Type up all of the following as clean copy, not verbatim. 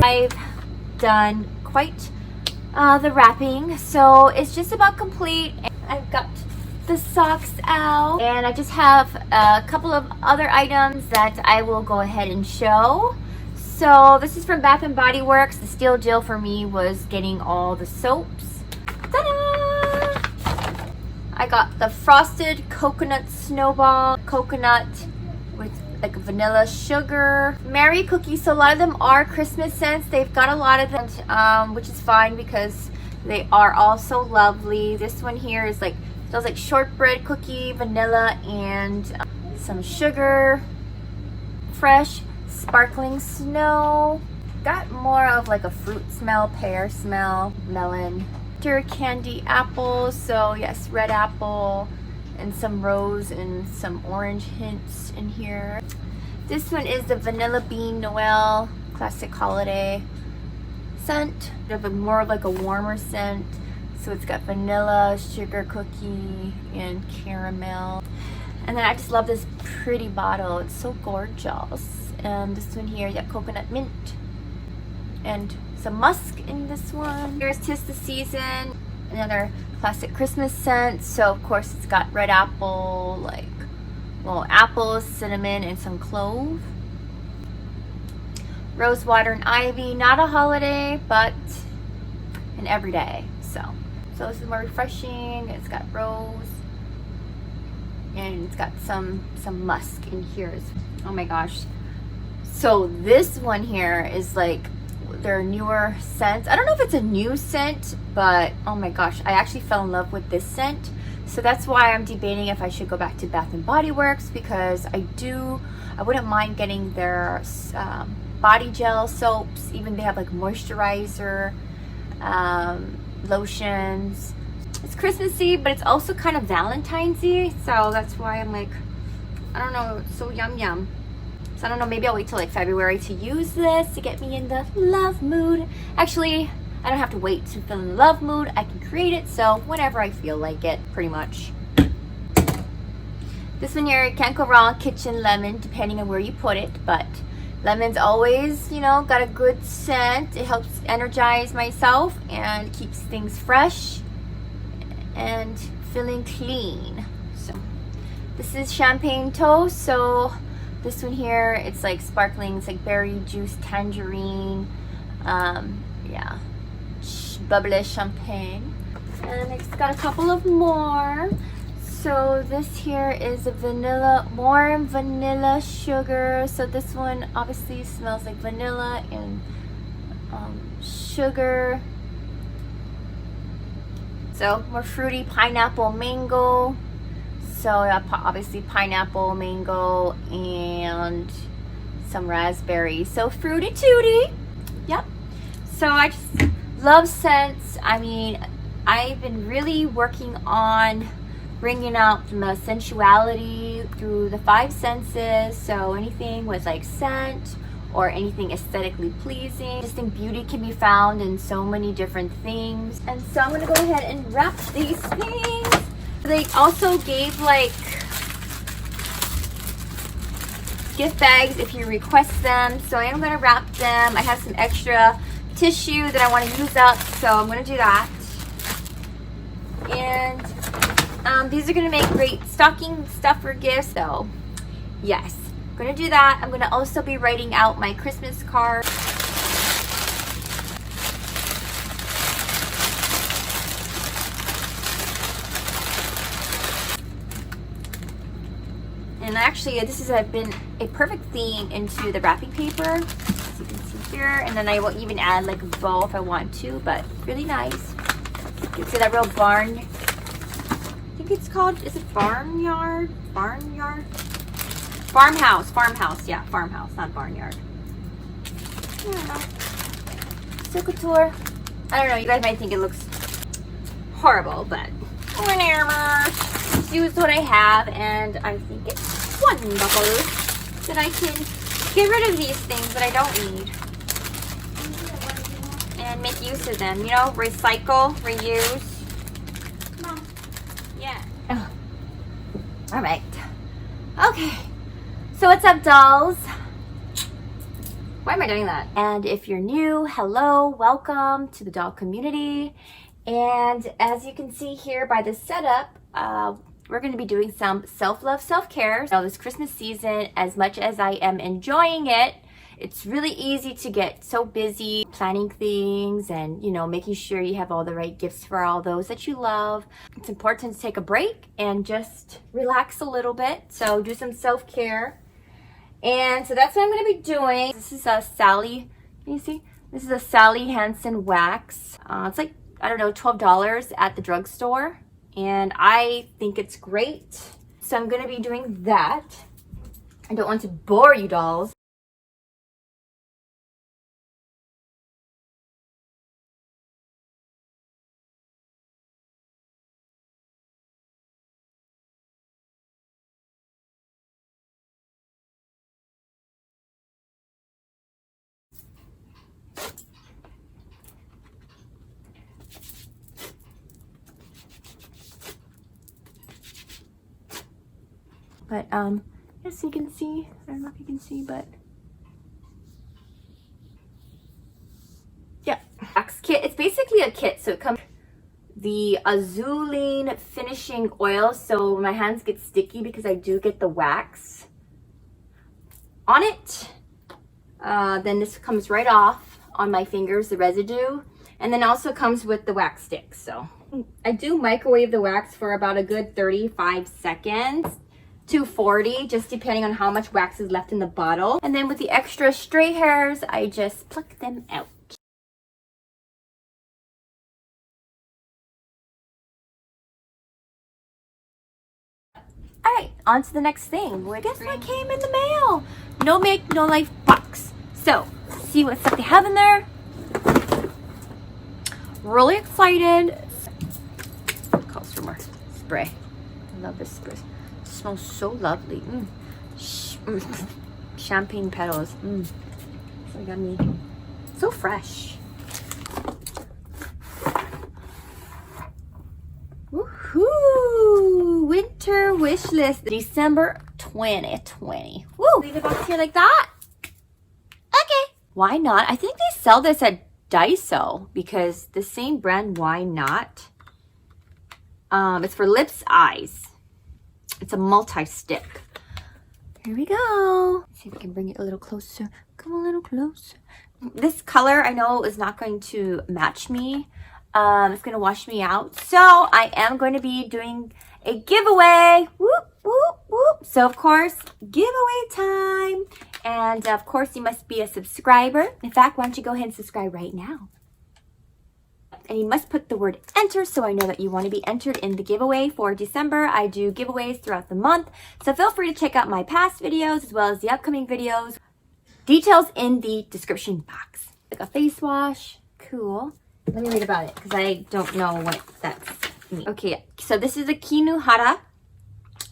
I've done quite the wrapping, so it's just about complete. I've got the socks out, and I just have a couple of other items that I will go ahead and show. So this is from Bath and Body Works. The steal deal for me was getting all the soaps. Ta-da! I got the frosted coconut snowball, coconut with like vanilla sugar, Mary cookies. So a lot of them are Christmas scents. They've got a lot of them, which is fine because they are all so lovely. This one here is like, smells like shortbread cookie, vanilla, and some sugar. Fresh sparkling snow. Got more of like a fruit smell, pear smell, melon, candy apples. So yes, red apple and some rose and some orange hints in here. This one is the vanilla bean Noel classic holiday scent. They have more of like a warmer scent. So it's got vanilla, sugar cookie, and caramel. And then I just love this pretty bottle. It's so gorgeous. And this one here, yeah, coconut mint. And some musk in this one. Here's 'Tis the Season. Another classic Christmas scent. So of course it's got red apple, like little apples, cinnamon, and some clove. Rose water and ivy. Not a holiday, but an everyday. So this is more refreshing. It's got rose, and it's got some musk in here. Oh my gosh. So this one here is like their newer scents. I don't know if it's a new scent, but oh my gosh, I actually fell in love with this scent. So that's why I'm debating if I should go back to Bath and Body Works, because I wouldn't mind getting their body gel soaps. Even they have like moisturizer, lotions. It's Christmassy, but it's also kind of Valentine's-y. So that's why I'm like, I don't know, it's so yum. So I don't know, maybe I'll wait till like February to use this to get me in the love mood. Actually, I don't have to wait to feel in the love mood. I can create it, so whenever I feel like it, pretty much. This one here, can't go wrong, kitchen lemon, depending on where you put it, but lemon's always, you know, got a good scent. It helps energize myself and keeps things fresh and feeling clean. So this is champagne toast. So this one here, it's like sparkling, it's like berry juice, tangerine, yeah, bubbly champagne. And it's got a couple of more. So this here is a vanilla, warm vanilla sugar. So this one obviously smells like vanilla and sugar. So more fruity, pineapple, mango. So obviously pineapple, mango, and some raspberry. So fruity tooty. Yep. So I just love scents. I mean, I've been really working on bringing out the sensuality through the 5 senses. So anything with like scent or anything aesthetically pleasing. I just think beauty can be found in so many different things. And so I'm gonna go ahead and wrap these things. They also gave like gift bags if you request them. So I am gonna wrap them. I have some extra tissue that I want to use up, so I'm gonna do that. And these are gonna make great stocking stuffer gifts. So yes, I'm gonna do that. I'm gonna also be writing out my Christmas card. And actually, this has been a perfect theme into the wrapping paper, as you can see here. And then I will even add like a bow if I want to, but really nice. You can see that real barn. I think it's called, is it barnyard? Barnyard? Farmhouse. Farmhouse. Yeah, farmhouse, not barnyard. I don't know. So couture. I don't know. You guys might think it looks horrible, but whatever. Just use what I have, and I think it's wonderful that I can get rid of these things that I don't need and make use of them. You know, recycle, reuse. Mom. Yeah. Oh. All right. Okay, so what's up, dolls? Why am I doing that? And if you're new, hello, welcome to the doll community. And as you can see here by the setup, we're going to be doing some self-love, self-care. So this Christmas season, as much as I am enjoying it, it's really easy to get so busy planning things and, you know, making sure you have all the right gifts for all those that you love. It's important to take a break and just relax a little bit. So do some self-care. And so that's what I'm going to be doing. This is a Sally, can you see? This is a Sally Hansen wax. It's like, I don't know, $12 at the drugstore. And I think it's great. So I'm going to be doing that. I don't want to bore you, dolls. But yes, you can see. I don't know if you can see, but yeah, wax kit. It's basically a kit, so it comes the Azuline finishing oil. So my hands get sticky because I do get the wax on it. Then this comes right off on my fingers, the residue, and then also comes with the wax sticks. So I do microwave the wax for about a good 35 seconds. to 40, just depending on how much wax is left in the bottle. And then with the extra stray hairs, I just pluck them out. All right, on to the next thing. Well, guess what came in the mail? No Make, No Life box. So, see what stuff they have in there. Really excited. Calls for more spray. I love this spray. It smells so lovely. Champagne petals. So yummy. So fresh. Woohoo! Winter wish list, December 2020. Woo! Leave the box here like that. Okay. Why not? I think they sell this at Daiso because the same brand, why not? It's for lips, eyes. It's a multi-stick. Here we go. Let's see if we can bring it a little closer. Come a little closer. This color I know is not going to match me. It's going to wash me out. So I am going to be doing a giveaway. Whoop, whoop, whoop. So of course, giveaway time. And of course, you must be a subscriber. In fact, why don't you go ahead and subscribe right now? And you must put the word enter so I know that you want to be entered in the giveaway for December. I do giveaways throughout the month. So feel free to check out my past videos as well as the upcoming videos. Details in the description box. Like a face wash. Cool. Let me read about it because I don't know what that's mean. Okay, so this is a Kinuhara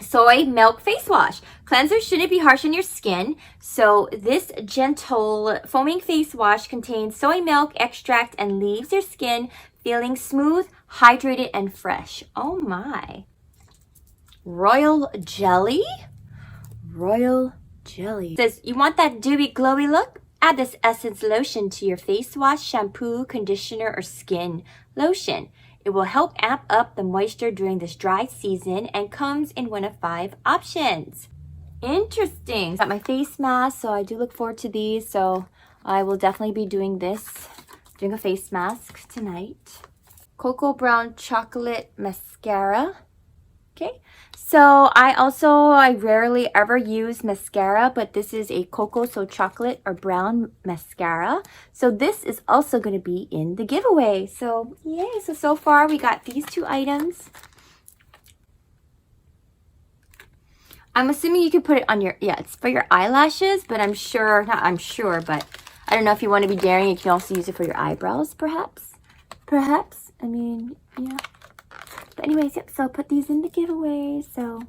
soy milk face wash. Cleanser shouldn't be harsh on your skin. So this gentle foaming face wash contains soy milk extract and leaves your skin feeling smooth, hydrated, and fresh. Oh my. Royal jelly? Royal jelly. It says, you want that dewy, glowy look? Add this essence lotion to your face wash, shampoo, conditioner, or skin lotion. It will help amp up the moisture during this dry season and comes in one of 5 options. Interesting. Got my face mask, so I do look forward to these. So I will definitely be doing this, doing a face mask tonight. Cocoa Brown Chocolate Mascara. Okay. So I rarely ever use mascara, but this is a cocoa, so chocolate or brown mascara. So this is also going to be in the giveaway. So yay. So far we got these 2 items. I'm assuming you can put it on your, yeah, it's for your eyelashes, but I'm sure, not I'm sure, but I don't know if you want to be daring, you can also use it for your eyebrows, perhaps. Perhaps. I mean, yeah. But anyways, yep, so I'll put these in the giveaway. So,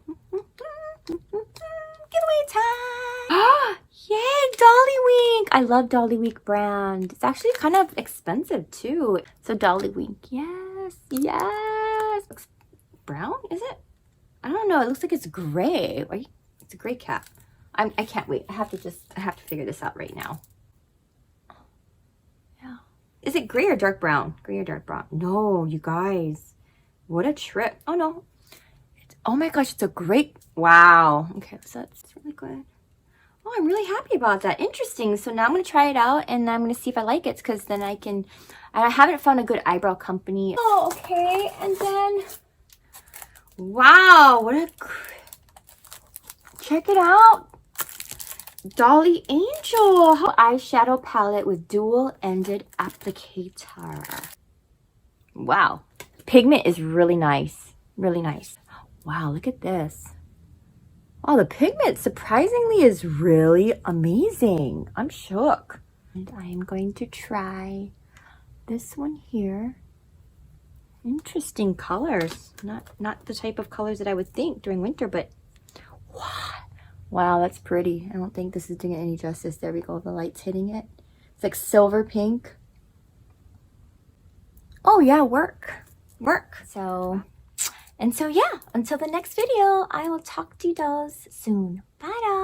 giveaway time! Yay, Dolly Wink! I love Dolly Wink brand. It's actually kind of expensive too. So Dolly Wink, yes, yes. Looks brown, is it? I don't know, it looks like it's gray. It's It's a gray cat. I can't wait. I have to figure this out right now. Yeah. Is it gray or dark brown? Gray or dark brown? No, you guys. What a trip. Oh no. Oh my gosh, it's a great, wow. Okay, so that's really good. Oh, I'm really happy about that. Interesting. So now I'm going to try it out and I'm going to see if I like it, because then I haven't found a good eyebrow company. Oh, okay. And then, wow, check it out. Dolly Angel eyeshadow palette with dual-ended applicator. Wow. Pigment is really nice. Really nice. Wow, look at this. Oh, the pigment surprisingly is really amazing. I'm shook. And I am going to try this one here. Interesting colors. Not the type of colors that I would think during winter, but wow, that's pretty. I don't think this is doing it any justice. There we go, the light's hitting it. It's like silver pink. Oh yeah, work. So yeah, until the next video, I will talk to you dolls soon. Bye, dolls.